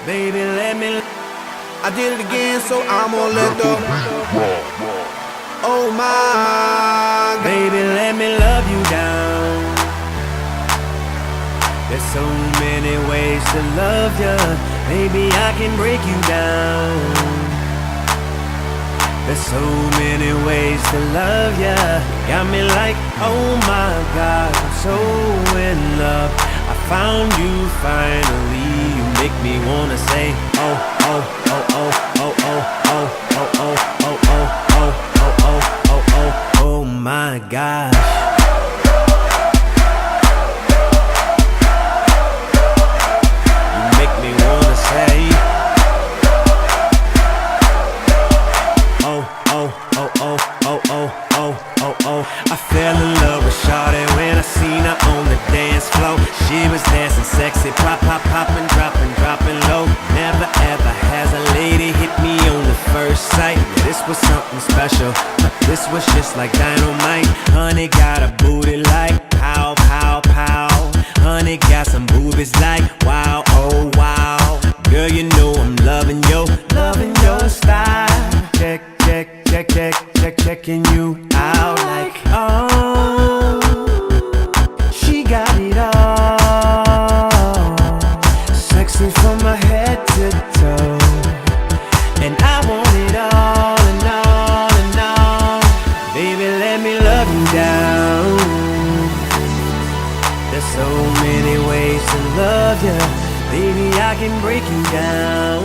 Baby, let me. I did it again, so I'm gonna let the. Oh my, baby, let me love you down. There's so many ways to love ya. Maybe I can break you down. There's so many ways to love ya. Got me like, oh my God, I'm so in love. I found you finally. You make me wanna say, oh, oh, oh, oh, oh, oh, oh, oh, oh, oh, oh, oh, oh, oh, oh, oh my gosh. You make me wanna say, oh, oh, oh, oh, oh, oh, oh, oh, oh. I fell in love with Shawty when I seen her on the dance floor. She was dancing sexy, pop, pop, poppin', dropping, dropping low. Never ever has a lady hit me on the first sight. This was something special, but this was just like dynamite. Honey got a booty like pow, pow, pow. Honey got some boobies like wow, oh wow. Girl, you know I'm loving your style. Check, check, check, check, check, checking you out like oh. She got it all, sexy from my head to toe, and I want it all and all and all. Baby, let me love you down. There's so many ways to love ya. Baby, I can break you down.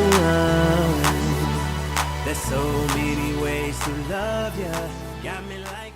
There's so many ways to love ya. Got me like